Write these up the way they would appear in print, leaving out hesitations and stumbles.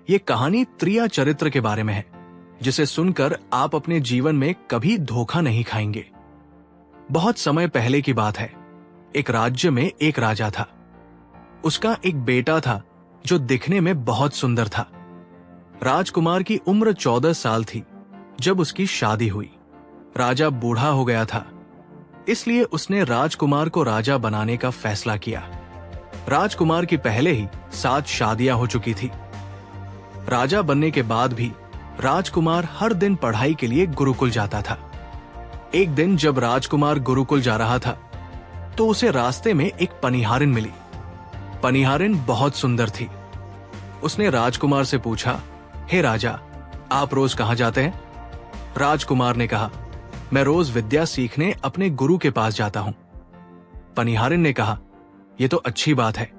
ये कहानी त्रिया चरित्र के बारे में है, जिसे सुनकर आप अपने जीवन में कभी धोखा नहीं खाएंगे। बहुत समय पहले की बात है। एक राज्य में एक राजा था। उसका एक बेटा था जो दिखने में बहुत सुंदर था। राजकुमार की उम्र 14 साल थी जब उसकी शादी हुई। राजा बूढ़ा हो गया था, इसलिए उसने राजकुमार को राजा बनाने का फैसला किया। राजकुमार की पहले ही 7 शादियां हो चुकी थी। राजा बनने के बाद भी राजकुमार हर दिन पढ़ाई के लिए गुरुकुल जाता था। एक दिन जब राजकुमार गुरुकुल जा रहा था तो उसे रास्ते में एक पनिहारिन मिली। पनिहारिन बहुत सुंदर थी। उसने राजकुमार से पूछा, हे राजा, आप रोज कहां जाते हैं? राजकुमार ने कहा, मैं रोज विद्या सीखने अपने गुरु के पास जाता हूं। पनिहारिन ने कहा, यह तो अच्छी बात है,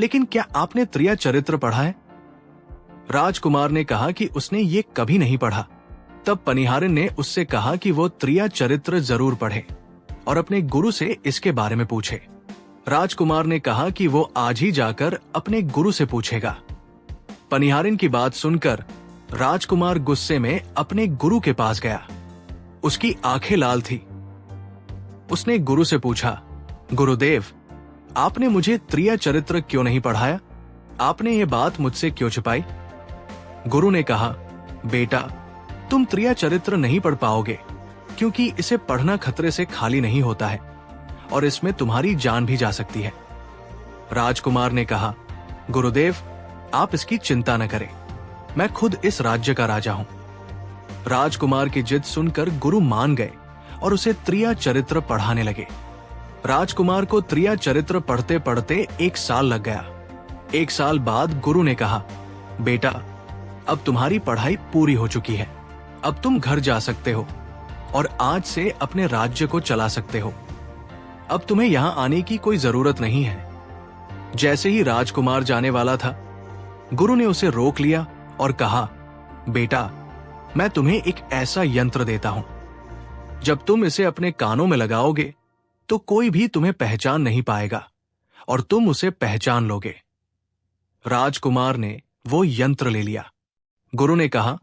लेकिन क्या आपने त्रिया चरित्र पढ़ा है? राजकुमार ने कहा कि उसने ये कभी नहीं पढ़ा। तब पनिहारिन ने उससे कहा कि वो त्रिया चरित्र जरूर पढ़े और अपने गुरु से इसके बारे में पूछे। राजकुमार ने कहा कि वो आज ही जाकर अपने गुरु से पूछेगा। पनिहारिन की बात सुनकर राजकुमार गुस्से में अपने गुरु के पास गया। उसकी आंखें लाल थी। उसने गुरु से पूछा, गुरुदेव, आपने मुझे त्रिया चरित्र क्यों नहीं पढ़ाया? आपने ये बात मुझसे क्यों छिपाई? गुरु ने कहा, बेटा, तुम त्रिया चरित्र नहीं पढ़ पाओगे क्योंकि इसे पढ़ना खतरे से खाली नहीं होता है और इसमें तुम्हारी जान भी जा सकती है। राजकुमार ने कहा, गुरुदेव, आप इसकी चिंता न करें, मैं खुद इस राज्य का राजा हूं। राजकुमार की जिद सुनकर गुरु मान गए और उसे त्रिया चरित्र पढ़ाने लगे। राजकुमार को त्रिया चरित्र पढ़ते पढ़ते 1 साल लग गया। 1 साल बाद गुरु ने कहा, बेटा, अब तुम्हारी पढ़ाई पूरी हो चुकी है। अब तुम घर जा सकते हो और आज से अपने राज्य को चला सकते हो। अब तुम्हें यहां आने की कोई जरूरत नहीं है। जैसे ही राजकुमार जाने वाला था, गुरु ने उसे रोक लिया और कहा, बेटा, मैं तुम्हें एक ऐसा यंत्र देता हूं। जब तुम इसे अपने कानों में लगाओगे तो कोई भी तुम्हें पहचान नहीं पाएगा और तुम उसे पहचान लोगे। राजकुमार ने वो यंत्र ले लिया। गुरु ने कहा,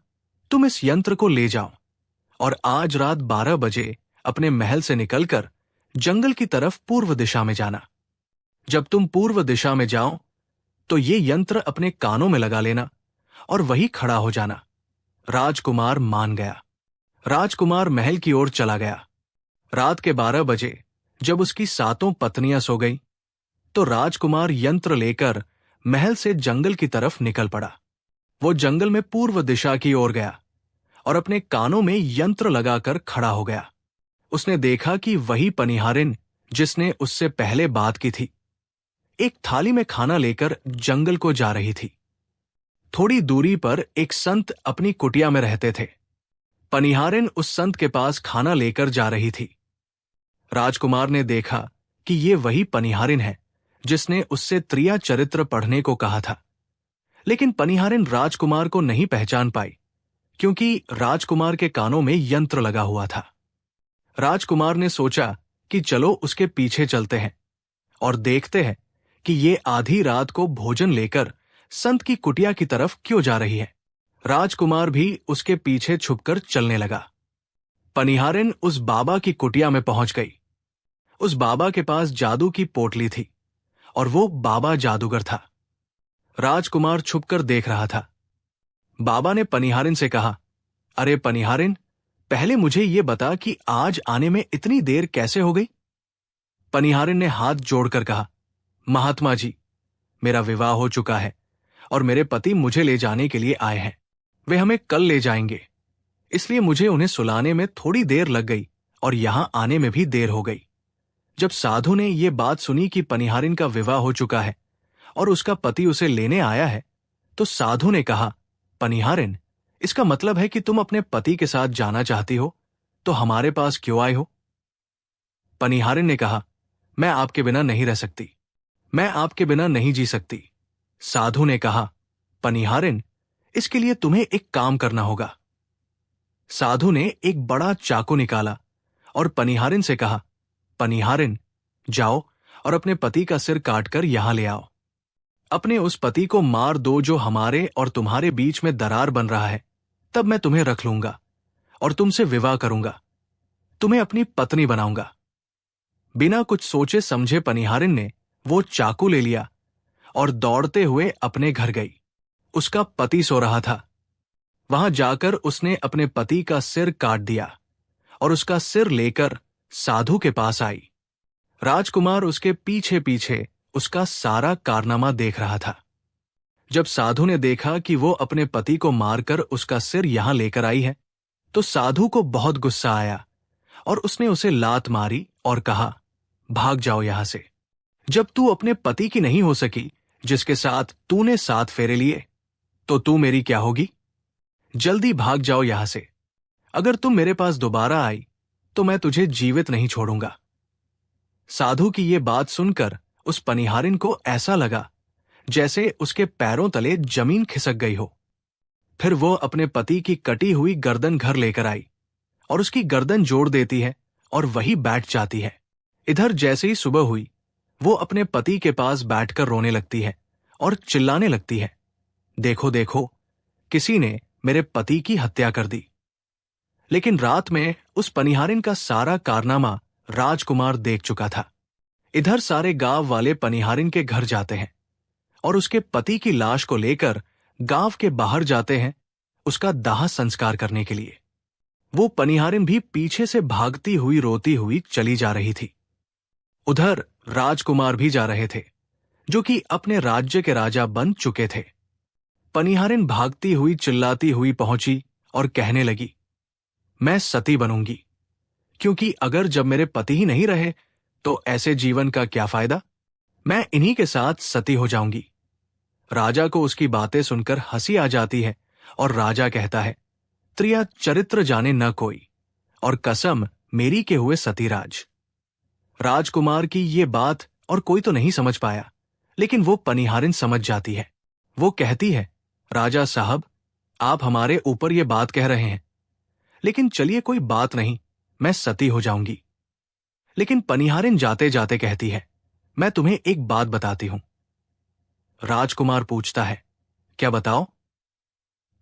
तुम इस यंत्र को ले जाओ और आज रात 12 बजे अपने महल से निकलकर जंगल की तरफ पूर्व दिशा में जाना। जब तुम पूर्व दिशा में जाओ तो ये यंत्र अपने कानों में लगा लेना और वहीं खड़ा हो जाना। राजकुमार मान गया। राजकुमार महल की ओर चला गया। रात के 12 बजे जब उसकी 7 पत्नियां सो गई तो राजकुमार यंत्र लेकर महल से जंगल की तरफ निकल पड़ा। वो जंगल में पूर्व दिशा की ओर गया और अपने कानों में यंत्र लगाकर खड़ा हो गया। उसने देखा कि वही पनिहारिन जिसने उससे पहले बात की थी, एक थाली में खाना लेकर जंगल को जा रही थी। थोड़ी दूरी पर एक संत अपनी कुटिया में रहते थे। पनिहारिन उस संत के पास खाना लेकर जा रही थी। राजकुमार ने देखा कि ये वही पनिहारिन है जिसने उससे त्रिया चरित्र पढ़ने को कहा था, लेकिन पनिहारिन राजकुमार को नहीं पहचान पाई क्योंकि राजकुमार के कानों में यंत्र लगा हुआ था। राजकुमार ने सोचा कि चलो उसके पीछे चलते हैं और देखते हैं कि ये आधी रात को भोजन लेकर संत की कुटिया की तरफ क्यों जा रही है। राजकुमार भी उसके पीछे छुपकर चलने लगा। पनिहारिन उस बाबा की कुटिया में पहुंच गई। उस बाबा के पास जादू की पोटली थी और वो बाबा जादूगर था। राजकुमार छुपकर देख रहा था। बाबा ने पनिहारिन से कहा, अरे पनिहारिन, पहले मुझे ये बता कि आज आने में इतनी देर कैसे हो गई? पनिहारिन ने हाथ जोड़कर कहा, महात्मा जी, मेरा विवाह हो चुका है और मेरे पति मुझे ले जाने के लिए आए हैं। वे हमें कल ले जाएंगे, इसलिए मुझे उन्हें सुलाने में थोड़ी देर लग गई और यहां आने में भी देर हो गई। जब साधु ने ये बात सुनी कि पनिहारिन का विवाह हो चुका है और उसका पति उसे लेने आया है, तो साधु ने कहा, पनिहारिन, इसका मतलब है कि तुम अपने पति के साथ जाना चाहती हो, तो हमारे पास क्यों आए हो? पनिहारिन ने कहा, मैं आपके बिना नहीं रह सकती, मैं आपके बिना नहीं जी सकती। साधु ने कहा, पनिहारिन, इसके लिए तुम्हें एक काम करना होगा। साधु ने एक बड़ा चाकू निकाला और पनिहारिन से कहा, पनिहारिन, जाओ और अपने पति का सिर काटकर यहां ले आओ। अपने उस पति को मार दो जो हमारे और तुम्हारे बीच में दरार बन रहा है, तब मैं तुम्हें रख लूंगा और तुमसे विवाह करूंगा, तुम्हें अपनी पत्नी बनाऊंगा। बिना कुछ सोचे समझे पनिहारिन ने वो चाकू ले लिया और दौड़ते हुए अपने घर गई। उसका पति सो रहा था। वहां जाकर उसने अपने पति का सिर काट दिया और उसका सिर लेकर साधु के पास आई। राजकुमार उसके पीछे पीछे उसका सारा कारनामा देख रहा था। जब साधु ने देखा कि वो अपने पति को मारकर उसका सिर यहां लेकर आई है, तो साधु को बहुत गुस्सा आया और उसने उसे लात मारी और कहा, भाग जाओ यहां से। जब तू अपने पति की नहीं हो सकी जिसके साथ तूने 7 फेरे लिए, तो तू मेरी क्या होगी? जल्दी भाग जाओ यहां से। अगर तुम मेरे पास दोबारा आई तो मैं तुझे जीवित नहीं छोड़ूंगा। साधु की ये बात सुनकर उस पनिहारिन को ऐसा लगा जैसे उसके पैरों तले जमीन खिसक गई हो। फिर वो अपने पति की कटी हुई गर्दन घर लेकर आई और उसकी गर्दन जोड़ देती है और वही बैठ जाती है। इधर जैसे ही सुबह हुई, वो अपने पति के पास बैठकर रोने लगती है और चिल्लाने लगती है, देखो देखो, किसी ने मेरे पति की हत्या कर दी। लेकिन रात में उस पनिहारिन का सारा कारनामा राजकुमार देख चुका था। इधर सारे गांव वाले पनिहारिन के घर जाते हैं और उसके पति की लाश को लेकर गांव के बाहर जाते हैं उसका दाह संस्कार करने के लिए। वो पनिहारिन भी पीछे से भागती हुई रोती हुई चली जा रही थी। उधर राजकुमार भी जा रहे थे, जो कि अपने राज्य के राजा बन चुके थे। पनिहारिन भागती हुई चिल्लाती हुई पहुंची और कहने लगी, मैं सती बनूंगी, क्योंकि अगर जब मेरे पति ही नहीं रहे तो ऐसे जीवन का क्या फायदा? मैं इन्हीं के साथ सती हो जाऊंगी। राजा को उसकी बातें सुनकर हंसी आ जाती है और राजा कहता है, त्रिया चरित्र जाने न कोई, और कसम मेरी के हुए सतीराज। राजकुमार की ये बात और कोई तो नहीं समझ पाया, लेकिन वो पनिहारिन समझ जाती है। वो कहती है, राजा साहब, आप हमारे ऊपर ये बात कह रहे हैं, लेकिन चलिए कोई बात नहीं, मैं सती हो जाऊंगी। लेकिन पनिहारिन जाते जाते कहती है, मैं तुम्हें एक बात बताती हूं। राजकुमार पूछता है, क्या बताओ?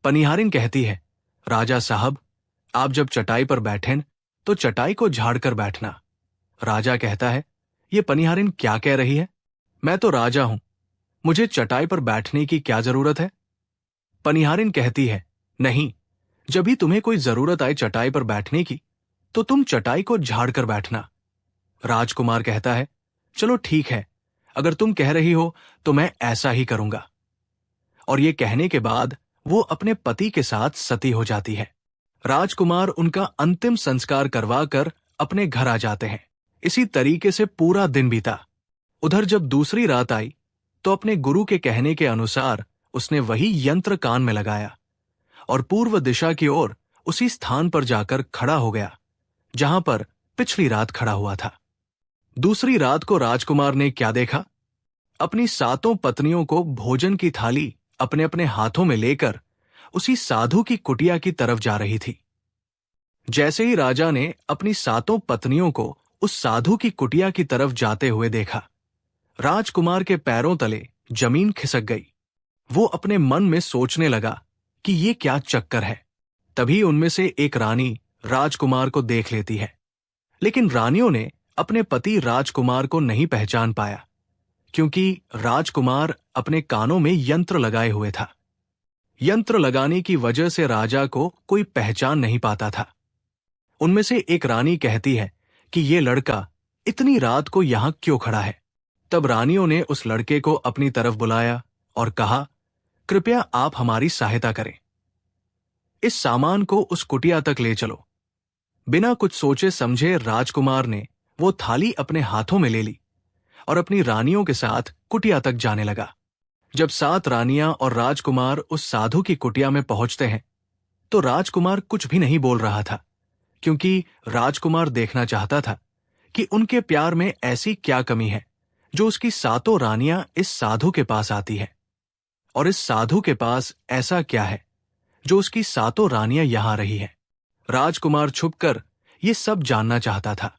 पनिहारिन कहती है, राजा साहब, आप जब चटाई पर बैठें तो चटाई को झाड़कर बैठना। राजा कहता है, ये पनिहारिन क्या कह रही है? मैं तो राजा हूं, मुझे चटाई पर बैठने की क्या जरूरत है? पनिहारिन कहती है, नहीं, जब भी तुम्हें कोई जरूरत आए चटाई पर बैठने की, तो तुम चटाई को झाड़कर बैठना। राजकुमार कहता है, चलो ठीक है, अगर तुम कह रही हो तो मैं ऐसा ही करूंगा। और ये कहने के बाद वो अपने पति के साथ सती हो जाती है। राजकुमार उनका अंतिम संस्कार करवाकर अपने घर आ जाते हैं। इसी तरीके से पूरा दिन बीता। उधर जब दूसरी रात आई तो अपने गुरु के कहने के अनुसार उसने वही यंत्र कान में लगाया और पूर्व दिशा की ओर उसी स्थान पर जाकर खड़ा हो गया जहां पर पिछली रात खड़ा हुआ था। दूसरी रात को राजकुमार ने क्या देखा? अपनी 7 पत्नियों को भोजन की थाली अपने अपने हाथों में लेकर उसी साधु की कुटिया की तरफ जा रही थी। जैसे ही राजा ने अपनी 7 पत्नियों को उस साधु की कुटिया की तरफ जाते हुए देखा, राजकुमार के पैरों तले जमीन खिसक गई। वो अपने मन में सोचने लगा कि ये क्या चक्कर है। तभी उनमें से एक रानी राजकुमार को देख लेती है, लेकिन रानियों ने अपने पति राजकुमार को नहीं पहचान पाया, क्योंकि राजकुमार अपने कानों में यंत्र लगाए हुए था। यंत्र लगाने की वजह से राजा को कोई पहचान नहीं पाता था। उनमें से एक रानी कहती है कि ये लड़का इतनी रात को यहां क्यों खड़ा है? तब रानियों ने उस लड़के को अपनी तरफ बुलाया और कहा, कृपया आप हमारी सहायता करें, इस सामान को उस कुटिया तक ले चलो। बिना कुछ सोचे समझे राजकुमार ने वो थाली अपने हाथों में ले ली और अपनी रानियों के साथ कुटिया तक जाने लगा। जब 7 रानियां और राजकुमार उस साधु की कुटिया में पहुंचते हैं तो राजकुमार कुछ भी नहीं बोल रहा था, क्योंकि राजकुमार देखना चाहता था कि उनके प्यार में ऐसी क्या कमी है जो उसकी 7 रानियां इस साधु के पास आती है, और इस साधु के पास ऐसा क्या है जो उसकी 7 रानियां यहां रही हैं। राजकुमार छुपकर ये सब जानना चाहता था।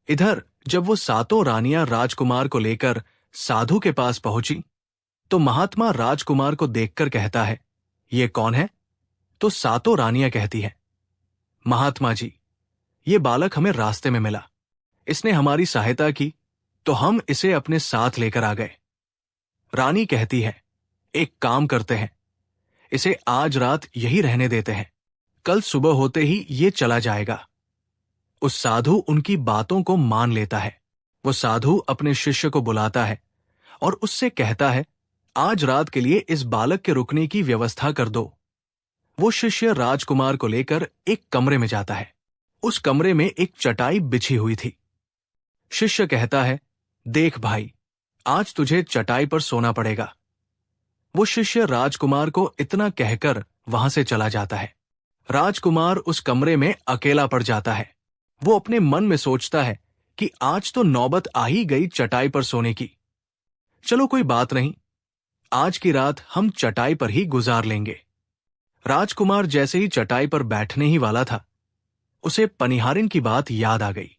इधर जब वो 7 रानियां राजकुमार को लेकर साधु के पास पहुंची तो महात्मा राजकुमार को देखकर कहता है, ये कौन है? तो सातों रानियां कहती हैं, महात्मा जी, ये बालक हमें रास्ते में मिला, इसने हमारी सहायता की तो हम इसे अपने साथ लेकर आ गए। रानी कहती है, एक काम करते हैं, इसे आज रात यही रहने देते हैं, कल सुबह होते ही ये चला जाएगा। उस साधु उनकी बातों को मान लेता है। वो साधु अपने शिष्य को बुलाता है और उससे कहता है, आज रात के लिए इस बालक के रुकने की व्यवस्था कर दो। वो शिष्य राजकुमार को लेकर एक कमरे में जाता है। उस कमरे में एक चटाई बिछी हुई थी। शिष्य कहता है, देख भाई, आज तुझे चटाई पर सोना पड़ेगा। वो शिष्य राजकुमार को इतना कहकर वहां से चला जाता है। राजकुमार उस कमरे में अकेला पड़ जाता है। वो अपने मन में सोचता है कि आज तो नौबत आ ही गई चटाई पर सोने की। चलो कोई बात नहीं, आज की रात हम चटाई पर ही गुजार लेंगे। राजकुमार जैसे ही चटाई पर बैठने ही वाला था, उसे पनिहारिन की बात याद आ गई।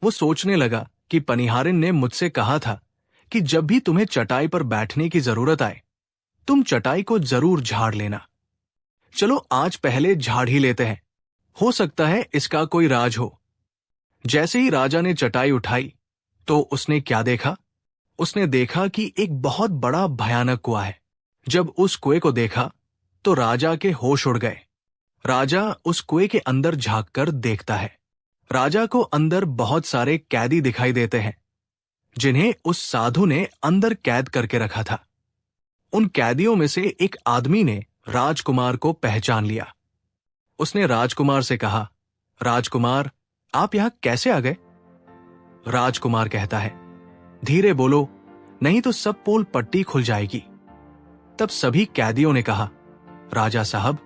वो सोचने लगा कि पनिहारिन ने मुझसे कहा था कि जब भी तुम्हें चटाई पर बैठने की जरूरत आए, तुम चटाई को जरूर झाड़ लेना। चलो आज पहले झाड़ ही लेते हैं, हो सकता है इसका कोई राज हो। जैसे ही राजा ने चटाई उठाई तो उसने क्या देखा? उसने देखा कि एक बहुत बड़ा भयानक कुआं है। जब उस कुएं को देखा तो राजा के होश उड़ गए। राजा उस कुएं के अंदर झांककर देखता है। राजा को अंदर बहुत सारे कैदी दिखाई देते हैं, जिन्हें उस साधु ने अंदर कैद करके रखा था। उन कैदियों में से एक आदमी ने राजकुमार को पहचान लिया। उसने राजकुमार से कहा, राजकुमार, आप यहां कैसे आ गए? राजकुमार कहता है, धीरे बोलो, नहीं तो सब पोल पट्टी खुल जाएगी। तब सभी कैदियों ने कहा, राजा साहब,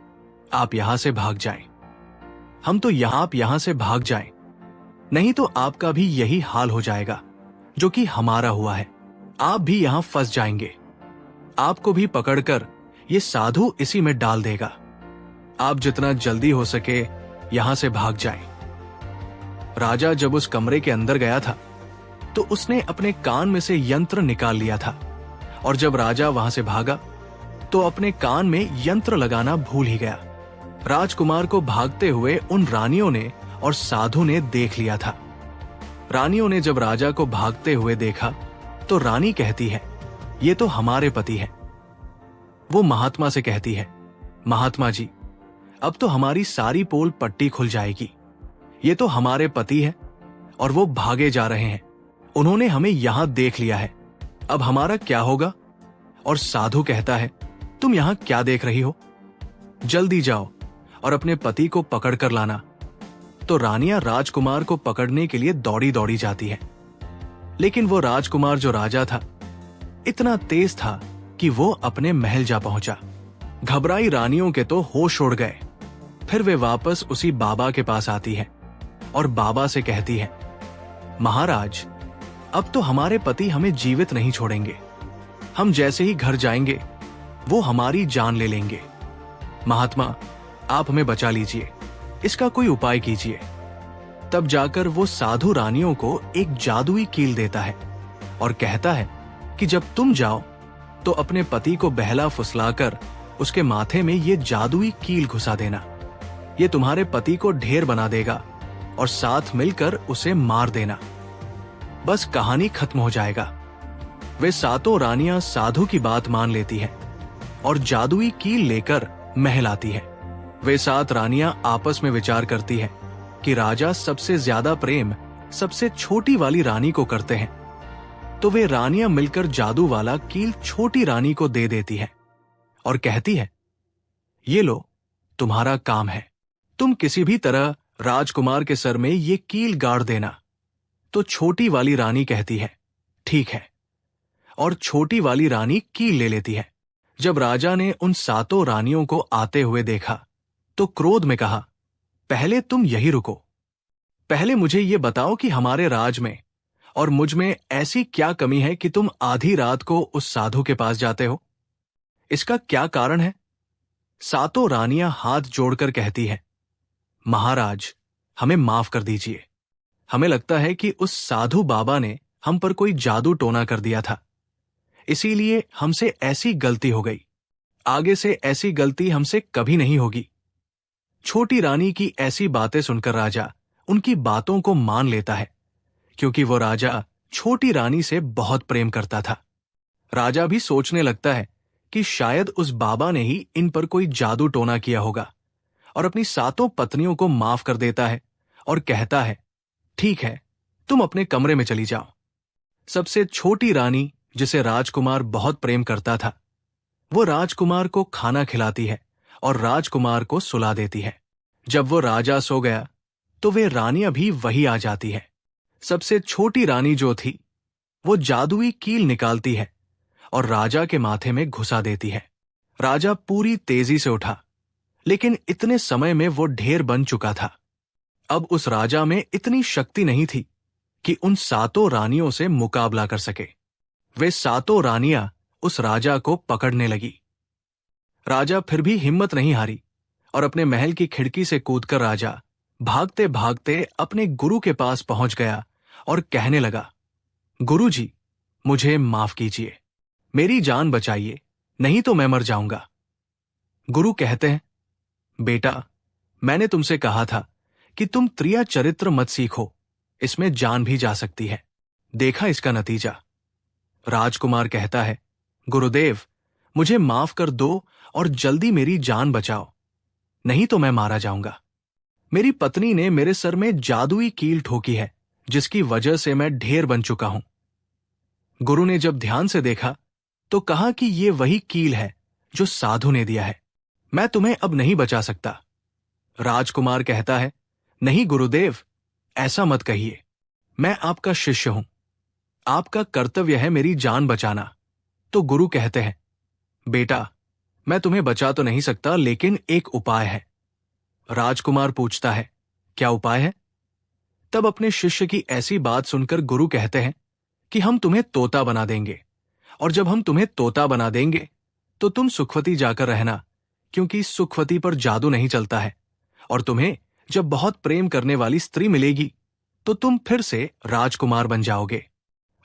आप यहां से भाग जाएं। हम तो आप यहां से भाग जाएं, नहीं तो आपका भी यही हाल हो जाएगा जो कि हमारा हुआ है। आप भी यहां फंस जाएंगे। आपको भी पकड़कर ये साधु इसी में डाल देगा। आप जितना जल्दी हो सके यहां से भाग जाएं। राजा जब उस कमरे के अंदर गया था तो उसने अपने कान में से यंत्र निकाल लिया था, और जब राजा वहां से भागा तो अपने कान में यंत्र लगाना भूल ही गया। राजकुमार को भागते हुए उन रानियों ने और साधु ने देख लिया था। रानियों ने जब राजा को भागते हुए देखा तो रानी कहती है, ये तो हमारे पति हैं। वो महात्मा से कहती है, महात्मा जी, अब तो हमारी सारी पोल पट्टी खुल जाएगी। ये तो हमारे पति हैं और वो भागे जा रहे हैं। उन्होंने हमें यहां देख लिया है, अब हमारा क्या होगा? और साधु कहता है, तुम यहां क्या देख रही हो? जल्दी जाओ और अपने पति को पकड़ कर लाना। तो रानियां राजकुमार को पकड़ने के लिए दौड़ी दौड़ी जाती हैं। लेकिन वो राजकुमार जो राजा था, इतना तेज था कि वो अपने महल जा पहुंचा। घबराई रानियों के तो होश उड़ गए। फिर वे वापस उसी बाबा के पास आती हैं और बाबा से कहती है, महाराज, अब तो हमारे पति हमें जीवित नहीं छोड़ेंगे। हम जैसे ही घर जाएंगे वो हमारी जान ले लेंगे। महात्मा, आप हमें बचा लीजिए, इसका कोई उपाय कीजिए। तब जाकर वो साधु रानियों को एक जादुई कील देता है और कहता है कि जब तुम जाओ तो अपने पति को बहला फुसलाकर उसके माथे में ये जादुई कील घुसा देना। ये तुम्हारे पति को ढेर बना देगा और साथ मिलकर उसे मार देना। बस कहानी खत्म हो जाएगा। वे सातों रानियां साधु की बात मान लेती हैं और जादुई कील लेकर महल आती है। वे 7 रानियां आपस में विचार करती हैं कि राजा सबसे ज्यादा प्रेम सबसे छोटी वाली रानी को करते हैं, तो वे रानियां मिलकर जादू वाला कील छोटी रानी को दे देती है और कहती है, ये लो, तुम्हारा काम है। तुम किसी भी तरह राजकुमार के सर में ये कील गाड़ देना। तो छोटी वाली रानी कहती है, ठीक है, और छोटी वाली रानी कील ले लेती है। जब राजा ने उन 7 रानियों को आते हुए देखा तो क्रोध में कहा, पहले तुम यही रुको। पहले मुझे ये बताओ कि हमारे राज में और मुझ में ऐसी क्या कमी है कि तुम आधी रात को उस साधु के पास जाते हो? इसका क्या कारण है? 7 रानियां हाथ जोड़कर कहती हैं, महाराज, हमें माफ कर दीजिए। हमें लगता है कि उस साधु बाबा ने हम पर कोई जादू टोना कर दिया था, इसीलिए हमसे ऐसी गलती हो गई। आगे से ऐसी गलती हमसे कभी नहीं होगी। छोटी रानी की ऐसी बातें सुनकर राजा उनकी बातों को मान लेता है, क्योंकि वो राजा छोटी रानी से बहुत प्रेम करता था। राजा भी सोचने लगता है कि शायद उस बाबा ने ही इन पर कोई जादू टोना किया होगा, और अपनी सातों पत्नियों को माफ कर देता है और कहता है, ठीक है, तुम अपने कमरे में चली जाओ। सबसे छोटी रानी, जिसे राजकुमार बहुत प्रेम करता था, वो राजकुमार को खाना खिलाती है और राजकुमार को सुला देती है। जब वो राजा सो गया तो वे रानियां भी वही आ जाती है। सबसे छोटी रानी जो थी, वो जादुई कील निकालती है और राजा के माथे में घुसा देती है। राजा पूरी तेजी से उठा, लेकिन इतने समय में वो ढेर बन चुका था। अब उस राजा में इतनी शक्ति नहीं थी कि उन सातों रानियों से मुकाबला कर सके। वे सातों रानियां उस राजा को पकड़ने लगी। राजा फिर भी हिम्मत नहीं हारी और अपने महल की खिड़की से कूदकर राजा भागते भागते अपने गुरु के पास पहुंच गया और कहने लगा, गुरुजी, मुझे माफ कीजिए, मेरी जान बचाइए, नहीं तो मैं मर जाऊंगा। गुरु कहते हैं, बेटा, मैंने तुमसे कहा था कि तुम त्रिया चरित्र मत सीखो, इसमें जान भी जा सकती है। देखा इसका नतीजा। राजकुमार कहता है, गुरुदेव, मुझे माफ कर दो और जल्दी मेरी जान बचाओ, नहीं तो मैं मारा जाऊंगा। मेरी पत्नी ने मेरे सर में जादुई कील ठोकी है, जिसकी वजह से मैं ढेर बन चुका हूं। गुरु ने जब ध्यान से देखा तो कहा कि ये वही कील है जो साधु ने दिया है। मैं तुम्हें अब नहीं बचा सकता। राजकुमार कहता है, नहीं गुरुदेव, ऐसा मत कहिए, मैं आपका शिष्य हूं, आपका कर्तव्य है मेरी जान बचाना। तो गुरु कहते हैं, बेटा, मैं तुम्हें बचा तो नहीं सकता, लेकिन एक उपाय है। राजकुमार पूछता है, क्या उपाय है? तब अपने शिष्य की ऐसी बात सुनकर गुरु कहते हैं कि हम तुम्हें तोता बना देंगे, और जब हम तुम्हें तोता बना देंगे तो तुम सुखवती जाकर रहना, क्योंकि सुखवती पर जादू नहीं चलता है, और तुम्हें जब बहुत प्रेम करने वाली स्त्री मिलेगी तो तुम फिर से राजकुमार बन जाओगे।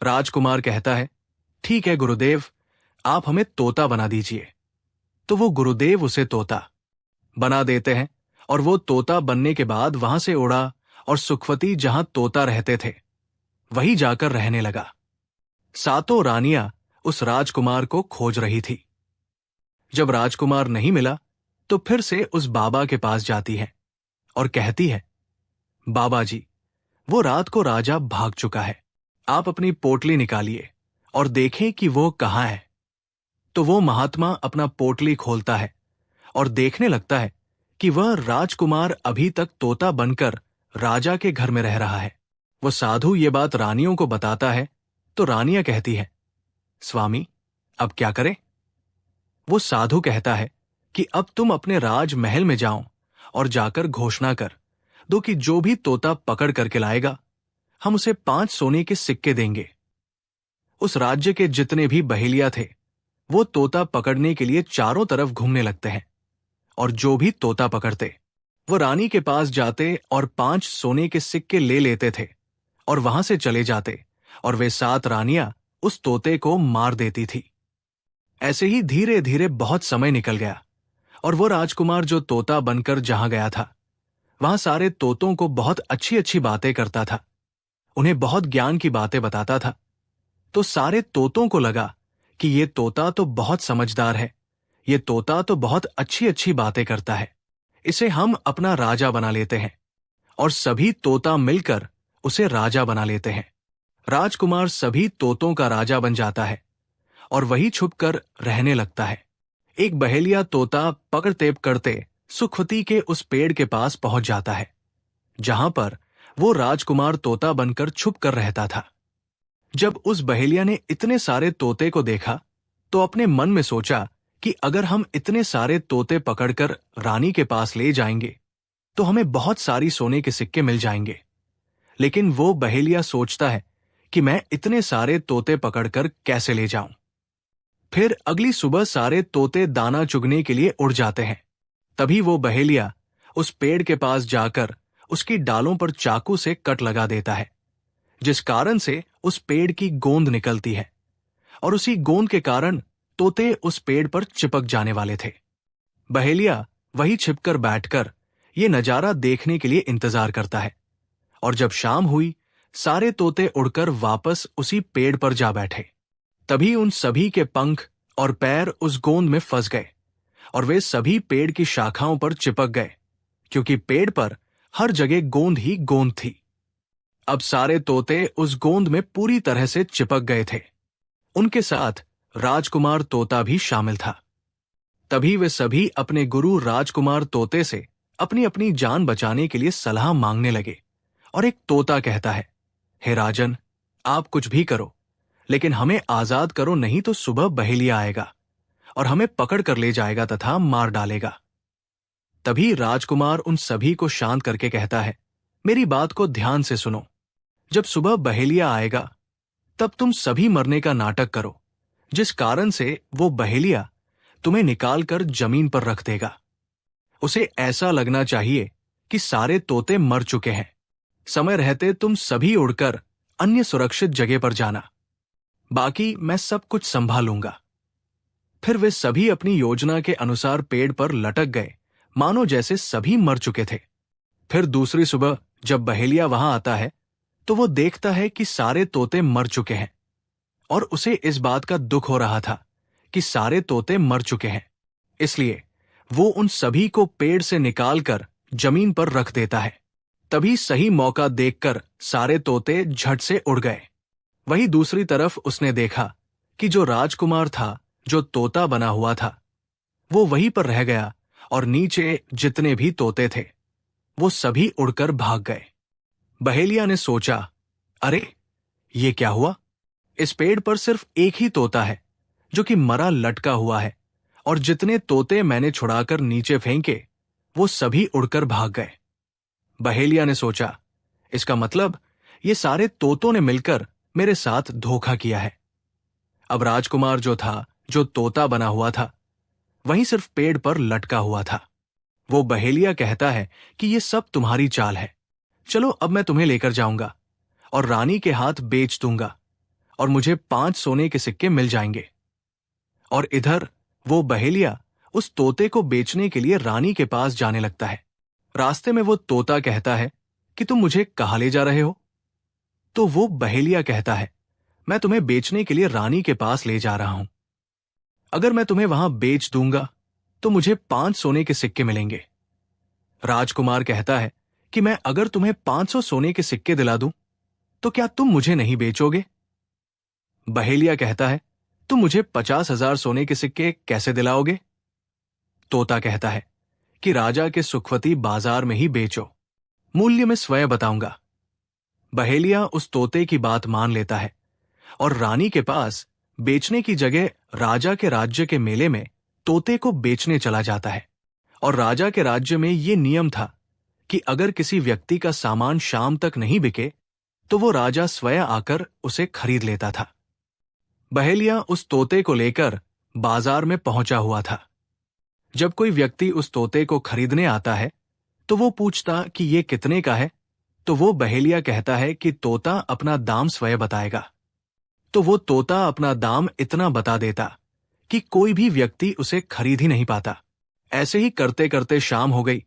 राजकुमार कहता है, ठीक है गुरुदेव, आप हमें तोता बना दीजिए। तो वो गुरुदेव उसे तोता बना देते हैं, और वो तोता बनने के बाद वहां से उड़ा और सुखवती जहां तोता रहते थे वहीं जाकर रहने लगा। सातों रानियां उस राजकुमार को खोज रही थी। जब राजकुमार नहीं मिला तो फिर से उस बाबा के पास जाती है और कहती है, बाबा जी, वो रात को राजा भाग चुका है, आप अपनी पोटली निकालिए और देखें कि वो कहाँ है। तो वो महात्मा अपना पोटली खोलता है और देखने लगता है कि वह राजकुमार अभी तक तोता बनकर राजा के घर में रह रहा है। वो साधु ये बात रानियों को बताता है तो रानियां कहती है, स्वामी, अब क्या करें? वो साधु कहता है कि अब तुम अपने राजमहल में जाओ और जाकर घोषणा कर दो कि जो भी तोता पकड़ करके लाएगा, हम उसे 5 सोने के सिक्के देंगे। उस राज्य के जितने भी बहेलिया थे, वो तोता पकड़ने के लिए चारों तरफ घूमने लगते हैं, और जो भी तोता पकड़ते वो रानी के पास जाते और 5 सोने के सिक्के ले लेते थे और वहां से चले जाते, और वे 7 रानियां उस तोते को मार देती थी। ऐसे ही धीरे धीरे बहुत समय निकल गया, और वो राजकुमार जो तोता बनकर जहां गया था, वहां सारे तोतों को बहुत अच्छी अच्छी बातें करता था, उन्हें बहुत ज्ञान की बातें बताता था। तो सारे तोतों को लगा कि ये तोता तो बहुत समझदार है, ये तोता तो बहुत अच्छी अच्छी बातें करता है, इसे हम अपना राजा बना लेते हैं। और सभी तोता मिलकर उसे राजा बना लेते हैं। राजकुमार सभी तोतों का राजा बन जाता है और वही छुपकर रहने लगता है। एक बहेलिया तोता पकड़ते करते सुखवती के उस पेड़ के पास पहुंच जाता है, जहां पर वो राजकुमार तोता बनकर छुप कर रहता था। जब उस बहेलिया ने इतने सारे तोते को देखा तो अपने मन में सोचा कि अगर हम इतने सारे तोते पकड़कर रानी के पास ले जाएंगे तो हमें बहुत सारी सोने के सिक्के मिल जाएंगे। लेकिन वो बहेलिया सोचता है कि मैं इतने सारे तोते पकड़कर कैसे ले जाऊं। फिर अगली सुबह सारे तोते दाना चुगने के लिए उड़ जाते हैं। तभी वो बहेलिया उस पेड़ के पास जाकर उसकी डालों पर चाकू से कट लगा देता है, जिस कारण से उस पेड़ की गोंद निकलती है और उसी गोंद के कारण तोते उस पेड़ पर चिपक जाने वाले थे। बहेलिया वही छिपकर बैठकर ये नजारा देखने के लिए इंतजार करता है, और जब शाम हुई सारे तोते उड़कर वापस उसी पेड़ पर जा बैठे। तभी उन सभी के पंख और पैर उस गोंद में फंस गए और वे सभी पेड़ की शाखाओं पर चिपक गए, क्योंकि पेड़ पर हर जगह गोंद ही गोंद थी। अब सारे तोते उस गोंद में पूरी तरह से चिपक गए थे। उनके साथ राजकुमार तोता भी शामिल था। तभी वे सभी अपने गुरु राजकुमार तोते से अपनी अपनी जान बचाने के लिए सलाह मांगने लगे। और एक तोता कहता है, हे राजन, आप कुछ भी करो, लेकिन हमें आजाद करो, नहीं तो सुबह बहेलिया आएगा और हमें पकड़ कर ले जाएगा तथा मार डालेगा। तभी राजकुमार उन सभी को शांत करके कहता है, मेरी बात को ध्यान से सुनो। जब सुबह बहेलिया आएगा तब तुम सभी मरने का नाटक करो, जिस कारण से वो बहेलिया तुम्हें निकालकर जमीन पर रख देगा। उसे ऐसा लगना चाहिए कि सारे तोते मर चुके हैं। समय रहते तुम सभी उड़कर अन्य सुरक्षित जगह पर जाना, बाकी मैं सब कुछ संभालूंगा। फिर वे सभी अपनी योजना के अनुसार पेड़ पर लटक गए, मानो जैसे सभी मर चुके थे। फिर दूसरी सुबह जब बहेलिया वहां आता है तो वो देखता है कि सारे तोते मर चुके हैं, और उसे इस बात का दुख हो रहा था कि सारे तोते मर चुके हैं। इसलिए वो उन सभी को पेड़ से निकालकर जमीन पर रख देता है। तभी सही मौका देखकर सारे तोते झट से उड़ गए। वहीं दूसरी तरफ उसने देखा कि जो राजकुमार था, जो तोता बना हुआ था, वो वहीं पर रह गया, और नीचे जितने भी तोते थे वो सभी उड़कर भाग गए। बहेलिया ने सोचा, अरे ये क्या हुआ? इस पेड़ पर सिर्फ एक ही तोता है जो कि मरा लटका हुआ है, और जितने तोते मैंने छुड़ाकर नीचे फेंके वो सभी उड़कर भाग गए। बहेलिया ने सोचा, इसका मतलब ये सारे तोतों ने मिलकर मेरे साथ धोखा किया है। अब राजकुमार जो था, जो तोता बना हुआ था, वहीं सिर्फ पेड़ पर लटका हुआ था। वो बहेलिया कहता है कि ये सब तुम्हारी चाल है। चलो अब मैं तुम्हें लेकर जाऊंगा और रानी के हाथ बेच दूंगा, और मुझे 5 सोने के सिक्के मिल जाएंगे। और इधर वो बहेलिया उस तोते को बेचने के लिए रानी के पास जाने लगता है। रास्ते में वो तोता कहता है कि तुम मुझे कहाँ ले जा रहे हो? तो वो बहेलिया कहता है, मैं तुम्हें बेचने के लिए रानी के पास ले जा रहा हूं। अगर मैं तुम्हें वहां बेच दूंगा तो मुझे 5 सोने के सिक्के मिलेंगे। राजकुमार कहता है कि मैं अगर तुम्हें 500 सोने के सिक्के दिला दूं तो क्या तुम मुझे नहीं बेचोगे? बहेलिया कहता है, तुम मुझे 50,000 सोने के सिक्के कैसे दिलाओगे? तोता कहता है कि राजा के सुखवती बाजार में ही बेचो, मूल्य मैं स्वयं बताऊंगा। बहेलिया उस तोते की बात मान लेता है और रानी के पास बेचने की जगह राजा के राज्य के मेले में तोते को बेचने चला जाता है। और राजा के राज्य में ये नियम था कि अगर किसी व्यक्ति का सामान शाम तक नहीं बिके तो वो राजा स्वयं आकर उसे खरीद लेता था। बहेलिया उस तोते को लेकर बाजार में पहुंचा हुआ था। जब कोई व्यक्ति उस तोते को खरीदने आता है तो वो पूछता कि ये कितने का है, तो वो बहेलिया कहता है कि तोता अपना दाम स्वयं बताएगा। तो वो तोता अपना दाम इतना बता देता कि कोई भी व्यक्ति उसे खरीद ही नहीं पाता। ऐसे ही करते करते शाम हो गई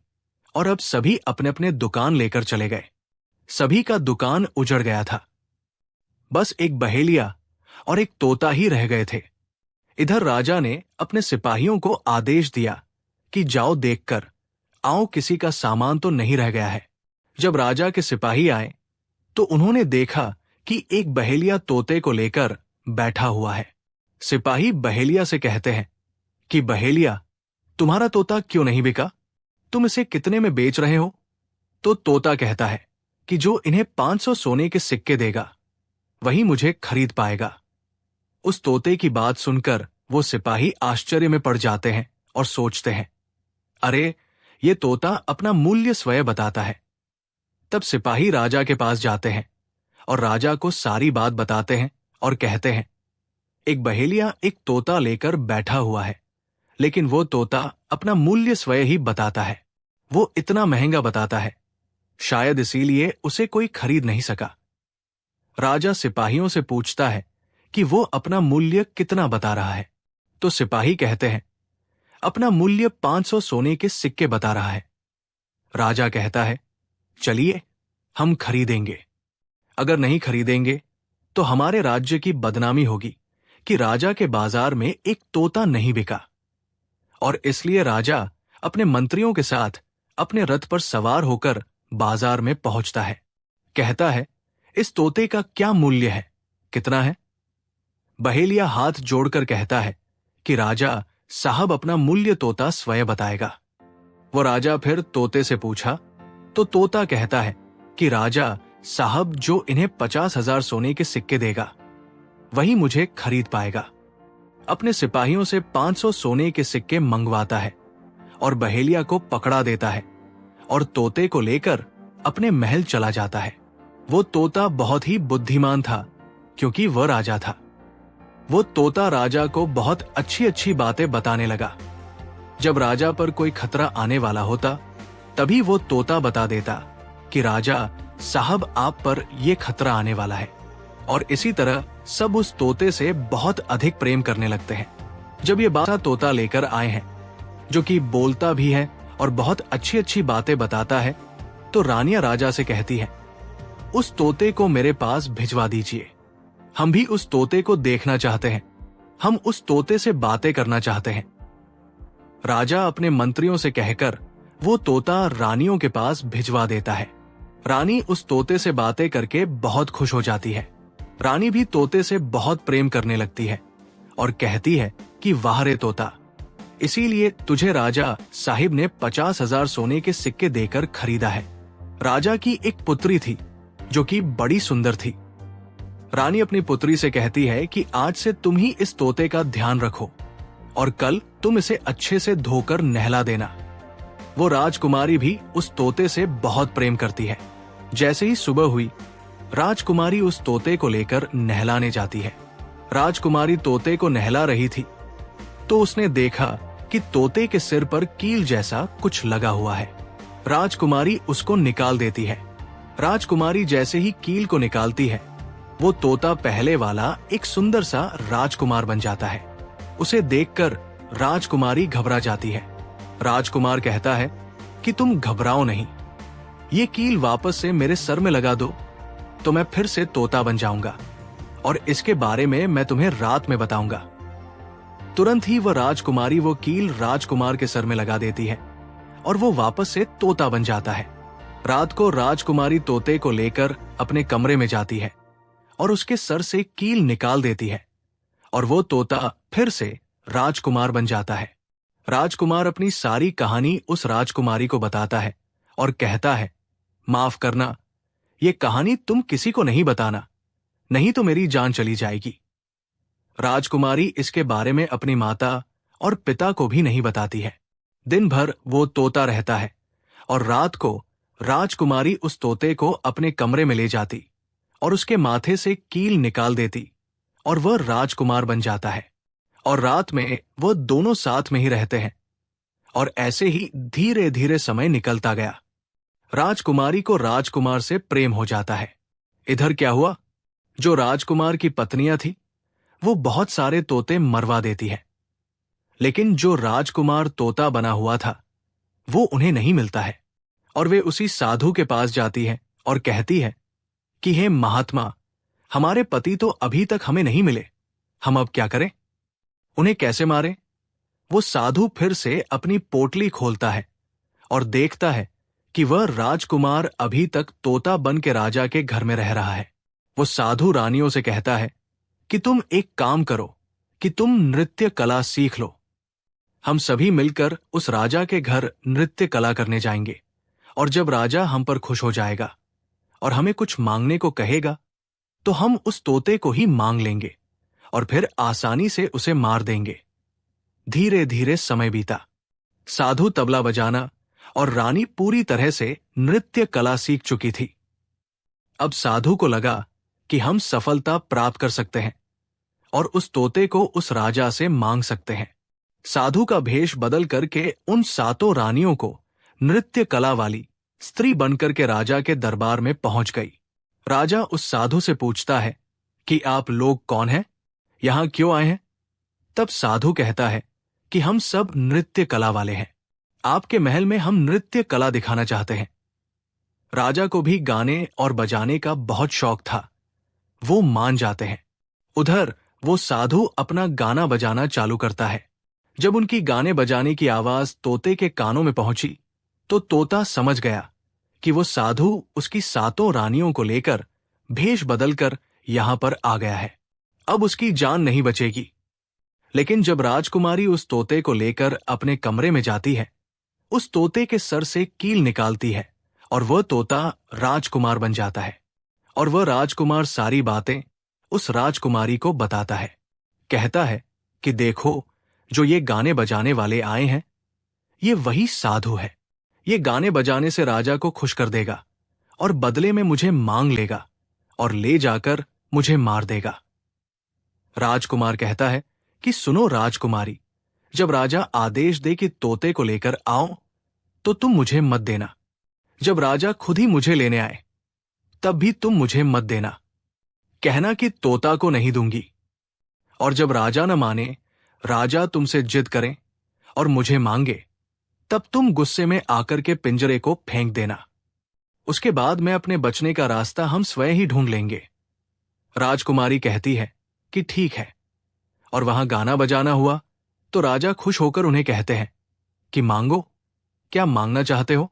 और अब सभी अपने अपने दुकान लेकर चले गए। सभी का दुकान उजड़ गया था। बस एक बहेलिया और एक तोता ही रह गए थे। इधर राजा ने अपने सिपाहियों को आदेश दिया कि जाओ देखकर आओ, किसी का सामान तो नहीं रह गया है। जब राजा के सिपाही आए तो उन्होंने देखा कि एक बहेलिया तोते को लेकर बैठा हुआ है। सिपाही बहेलिया से कहते हैं कि बहेलिया, तुम्हारा तोता क्यों नहीं बिका? तुम इसे कितने में बेच रहे हो? तो तोता कहता है कि जो इन्हें 500 सोने के सिक्के देगा वही मुझे खरीद पाएगा। उस तोते की बात सुनकर वो सिपाही आश्चर्य में पड़ जाते हैं और सोचते हैं, अरे ये तोता अपना मूल्य स्वयं बताता है। तब सिपाही राजा के पास जाते हैं और राजा को सारी बात बताते हैं और कहते हैं, एक बहेलिया एक तोता लेकर बैठा हुआ है, लेकिन वो तोता अपना मूल्य स्वयं ही बताता है। वो इतना महंगा बताता है, शायद इसीलिए उसे कोई खरीद नहीं सका। राजा सिपाहियों से पूछता है कि वो अपना मूल्य कितना बता रहा है। तो सिपाही कहते हैं, अपना मूल्य 500 सोने के सिक्के बता रहा है। राजा कहता है, चलिए हम खरीदेंगे। अगर नहीं खरीदेंगे तो हमारे राज्य की बदनामी होगी कि राजा के बाजार में एक तोता नहीं बिका। और इसलिए राजा अपने मंत्रियों के साथ अपने रथ पर सवार होकर बाजार में पहुंचता है। कहता है, इस तोते का क्या मूल्य है, कितना है? बहेलिया हाथ जोड़कर कहता है कि राजा साहब, अपना मूल्य तोता स्वयं बताएगा। वो राजा फिर तोते से पूछा तो तोता कहता है कि राजा साहब, जो इन्हें 50,000 सोने के सिक्के देगा वही मुझे खरीद पाएगा। अपने सिपाहियों से 500 सोने के सिक्के मंगवाता है और बहेलिया को पकड़ा देता है और तोते को लेकर अपने महल चला जाता है। वो तोता बहुत ही बुद्धिमान था क्योंकि वह राजा था। वो तोता राजा को बहुत अच्छी अच्छी बातें बताने लगा। जब राजा पर कोई खतरा आने वाला होता तभी वो तोता बता देता कि राजा साहब, आप पर यह खतरा आने वाला है। और इसी तरह सब उस तोते से बहुत अधिक प्रेम करने लगते हैं। जब ये बात तोता लेकर आए हैं, जो कि बोलता भी है और बहुत अच्छी अच्छी बातें बताता है, तो रानियां राजा से कहती हैं, उस तोते को मेरे पास भिजवा दीजिए। हम भी उस तोते को देखना चाहते हैं, हम उस तोते से बातें करना चाहते हैं। राजा अपने मंत्रियों से कहकर वो तोता रानियों के पास भिजवा देता है। रानी उस तोते से बातें करके बहुत खुश हो जाती है। रानी भी तोते से बहुत प्रेम करने लगती है और कहती है कि वाह रे तोता, इसीलिए तुझे राजा साहिब ने 50,000 सोने के सिक्के देकर खरीदा है। राजा की एक पुत्री थी जो कि बड़ी सुंदर थी। रानी अपनी पुत्री से कहती है कि आज से तुम ही इस तोते का ध्यान रखो और कल तुम इसे अच्छे से धोकर नहला देना। वो राजकुमारी भी उस तोते से बहुत प्रेम करती है। जैसे ही सुबह हुई, राजकुमारी उस तोते को लेकर नहलाने जाती है। राजकुमारी तोते को नहला रही थी तो उसने देखा कि तोते के सिर पर कील जैसा कुछ लगा हुआ है। राजकुमारी उसको निकाल देती है। राजकुमारी जैसे ही कील को निकालती है, वो तोता पहले वाला एक सुंदर सा राजकुमार बन जाता है। उसे देखकर राजकुमारी घबरा जाती है। राजकुमार कहता है कि तुम घबराओ नहीं, ये कील वापस से मेरे सर में लगा दो तो मैं फिर से तोता बन जाऊंगा और इसके बारे में मैं तुम्हें रात में बताऊंगा। तुरंत ही वह राजकुमारी वो कील राजकुमार के सर में लगा देती है और वो वापस से तोता बन जाता है। रात को राजकुमारी तोते को लेकर अपने कमरे में जाती है और उसके सर से कील निकाल देती है और वो तोता फिर से राजकुमार बन जाता है। राजकुमार अपनी सारी कहानी उस राजकुमारी को बताता है और कहता है, माफ करना, ये कहानी तुम किसी को नहीं बताना, नहीं तो मेरी जान चली जाएगी। राजकुमारी इसके बारे में अपनी माता और पिता को भी नहीं बताती है। दिन भर वो तोता रहता है और रात को राजकुमारी उस तोते को अपने कमरे में ले जाती और उसके माथे से कील निकाल देती और वह राजकुमार बन जाता है। और रात में वो दोनों साथ में ही रहते हैं और ऐसे ही धीरे धीरे समय निकलता गया। राजकुमारी को राजकुमार से प्रेम हो जाता है। इधर क्या हुआ, जो राजकुमार की पत्नियां थी वो बहुत सारे तोते मरवा देती है, लेकिन जो राजकुमार तोता बना हुआ था वो उन्हें नहीं मिलता है और वे उसी साधु के पास जाती है और कहती है कि हे महात्मा, हमारे पति तो अभी तक हमें नहीं मिले, हम अब क्या करें, उन्हें कैसे मारें? वो साधु फिर से अपनी पोटली खोलता है और देखता है कि वह राजकुमार अभी तक तोता बन के राजा के घर में रह रहा है। वो साधु रानियों से कहता है कि तुम एक काम करो कि तुम नृत्य कला सीख लो। हम सभी मिलकर उस राजा के घर नृत्य कला करने जाएंगे और जब राजा हम पर खुश हो जाएगा और हमें कुछ मांगने को कहेगा तो हम उस तोते को ही मांग लेंगे और फिर आसानी से उसे मार देंगे। धीरे धीरे समय बीता। साधु तबला बजाना और रानी पूरी तरह से नृत्य कला सीख चुकी थी। अब साधु को लगा कि हम सफलता प्राप्त कर सकते हैं और उस तोते को उस राजा से मांग सकते हैं। साधु का भेष बदल करके उन सातों रानियों को नृत्य कला वाली स्त्री बनकर के राजा के दरबार में पहुंच गई। राजा उस साधु से पूछता है कि आप लोग कौन हैं यहां क्यों आए हैं? तब साधु कहता है कि हम सब नृत्य कला वाले हैं। आपके महल में हम नृत्य कला दिखाना चाहते हैं। राजा को भी गाने और बजाने का बहुत शौक था। वो मान जाते हैं। उधर वो साधु अपना गाना बजाना चालू करता है। जब उनकी गाने बजाने की आवाज तोते के कानों में पहुंची तो तोता समझ गया कि वो साधु उसकी 7 रानियों को लेकर भेष बदलकर यहां पर आ गया है। अब उसकी जान नहीं बचेगी। लेकिन जब राजकुमारी उस तोते को लेकर अपने कमरे में जाती है, उस तोते के सर से कील निकालती है और वह तोता राजकुमार बन जाता है। और वह राजकुमार सारी बातें उस राजकुमारी को बताता है। कहता है कि देखो, जो ये गाने बजाने वाले आए हैं, ये वही साधु है। ये गाने बजाने से राजा को खुश कर देगा और बदले में मुझे मांग लेगा और ले जाकर मुझे मार देगा। राजकुमार कहता है कि सुनो राजकुमारी, जब राजा आदेश दे कि तोते को लेकर आओ तो तुम मुझे मत देना। जब राजा खुद ही मुझे लेने आए तब भी तुम मुझे मत देना। कहना कि तोता को नहीं दूंगी। और जब राजा न माने, राजा तुमसे जिद करें और मुझे मांगे, तब तुम गुस्से में आकर के पिंजरे को फेंक देना। उसके बाद मैं अपने बचने का रास्ता हम स्वयं ही ढूंढ लेंगे। राजकुमारी कहती है कि ठीक है। और वहां गाना बजाना हुआ तो राजा खुश होकर उन्हें कहते हैं कि मांगो, क्या मांगना चाहते हो?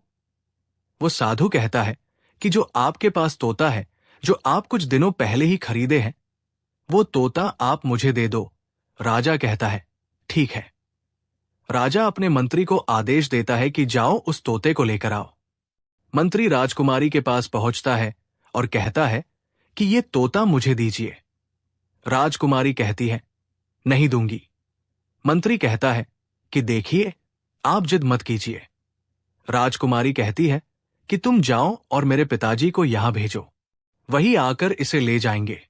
वो साधु कहता है कि जो आपके पास तोता है, जो आप कुछ दिनों पहले ही खरीदे हैं, वो तोता आप मुझे दे दो। राजा कहता है ठीक है। राजा अपने मंत्री को आदेश देता है कि जाओ उस तोते को लेकर आओ। मंत्री राजकुमारी के पास पहुंचता है और कहता है कि ये तोता मुझे दीजिए। राजकुमारी कहती है नहीं दूंगी। मंत्री कहता है कि देखिए, आप जिद मत कीजिए। राजकुमारी कहती है कि तुम जाओ और मेरे पिताजी को यहां भेजो, वही आकर इसे ले जाएंगे।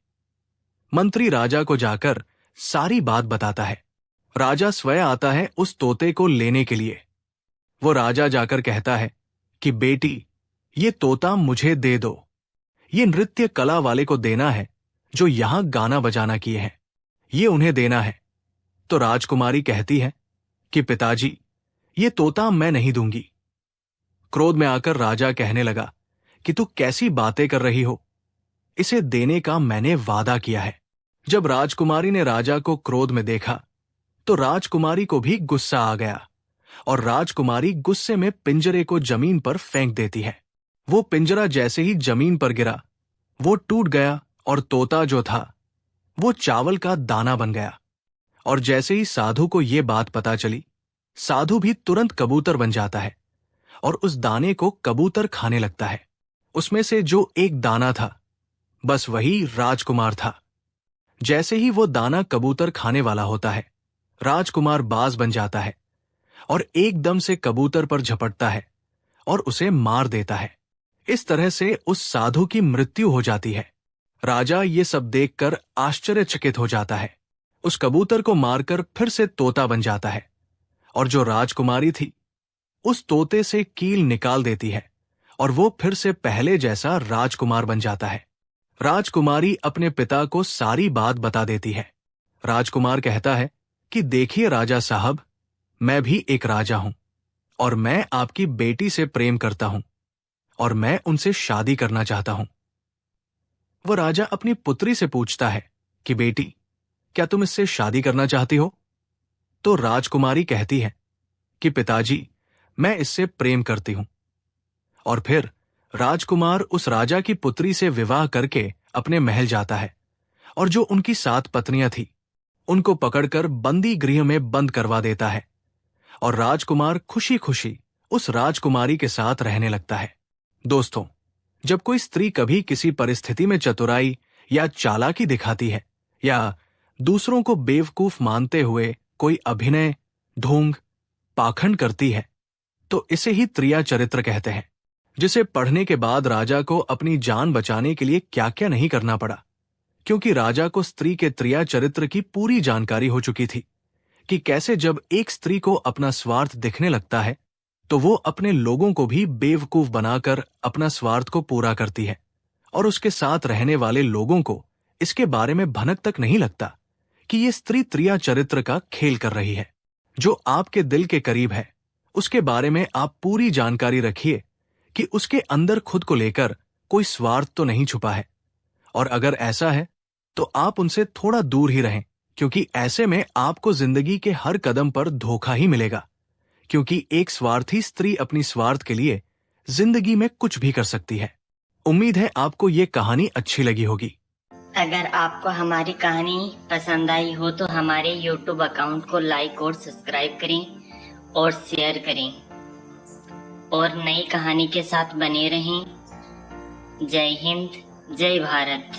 मंत्री राजा को जाकर सारी बात बताता है। राजा स्वयं आता है उस तोते को लेने के लिए। वो राजा जाकर कहता है कि बेटी, ये तोता मुझे दे दो। ये नृत्य कला वाले को देना है जो यहां गाना बजाना किए हैं, ये उन्हें देना है। तो राजकुमारी कहती है कि पिताजी, ये तोता मैं नहीं दूंगी। क्रोध में आकर राजा कहने लगा कि तू कैसी बातें कर रही हो, इसे देने का मैंने वादा किया है। जब राजकुमारी ने राजा को क्रोध में देखा तो राजकुमारी को भी गुस्सा आ गया और राजकुमारी गुस्से में पिंजरे को जमीन पर फेंक देती है। वो पिंजरा जैसे ही जमीन पर गिरा, वो टूट गया और तोता जो था वो चावल का दाना बन गया। और जैसे ही साधु को ये बात पता चली, साधु भी तुरंत कबूतर बन जाता है और उस दाने को कबूतर खाने लगता है। उसमें से जो एक दाना था, बस वही राजकुमार था। जैसे ही वो दाना कबूतर खाने वाला होता है, राजकुमार बाज बन जाता है और एकदम से कबूतर पर झपटता है और उसे मार देता है। इस तरह से उस साधु की मृत्यु हो जाती है। राजा ये सब देखकर आश्चर्यचकित हो जाता है। उस कबूतर को मारकर फिर से तोता बन जाता है और जो राजकुमारी थी, उस तोते से कील निकाल देती है और वो फिर से पहले जैसा राजकुमार बन जाता है। राजकुमारी अपने पिता को सारी बात बता देती है। राजकुमार कहता है कि देखिए राजा साहब, मैं भी एक राजा हूं और मैं आपकी बेटी से प्रेम करता हूं और मैं उनसे शादी करना चाहता हूं। वह राजा अपनी पुत्री से पूछता है कि बेटी, क्या तुम इससे शादी करना चाहती हो? तो राजकुमारी कहती है कि पिताजी, मैं इससे प्रेम करती हूं। और फिर राजकुमार उस राजा की पुत्री से विवाह करके अपने महल जाता है और जो उनकी 7 पत्नियां थी, उनको पकड़कर बंदी गृह में बंद करवा देता है और राजकुमार खुशी खुशी उस राजकुमारी के साथ रहने लगता है। दोस्तों, जब कोई स्त्री कभी किसी परिस्थिति में चतुराई या चालाकी दिखाती है या दूसरों को बेवकूफ मानते हुए कोई अभिनय, ढोंग, पाखंड करती है, तो इसे ही त्रिया चरित्र कहते हैं, जिसे पढ़ने के बाद राजा को अपनी जान बचाने के लिए क्या क्या नहीं करना पड़ा, क्योंकि राजा को स्त्री के त्रिया चरित्र की पूरी जानकारी हो चुकी थी कि कैसे जब एक स्त्री को अपना स्वार्थ दिखने लगता है तो वो अपने लोगों को भी बेवकूफ बनाकर अपना स्वार्थ को पूरा करती है और उसके साथ रहने वाले लोगों को इसके बारे में भनक तक नहीं लगता कि ये स्त्री त्रिया चरित्र का खेल कर रही है। जो आपके दिल के करीब है उसके बारे में आप पूरी जानकारी रखिए कि उसके अंदर खुद को लेकर कोई स्वार्थ तो नहीं छुपा है, और अगर ऐसा है तो आप उनसे थोड़ा दूर ही रहें, क्योंकि ऐसे में आपको जिंदगी के हर कदम पर धोखा ही मिलेगा। क्योंकि एक स्वार्थी स्त्री अपनी स्वार्थ के लिए जिंदगी में कुछ भी कर सकती है। उम्मीद है आपको ये कहानी अच्छी लगी होगी। अगर आपको हमारी कहानी पसंद आई हो तो हमारे YouTube अकाउंट को लाइक और सब्सक्राइब करें और शेयर करें और नई कहानी के साथ बने रहें। जय हिंद, जय भारत।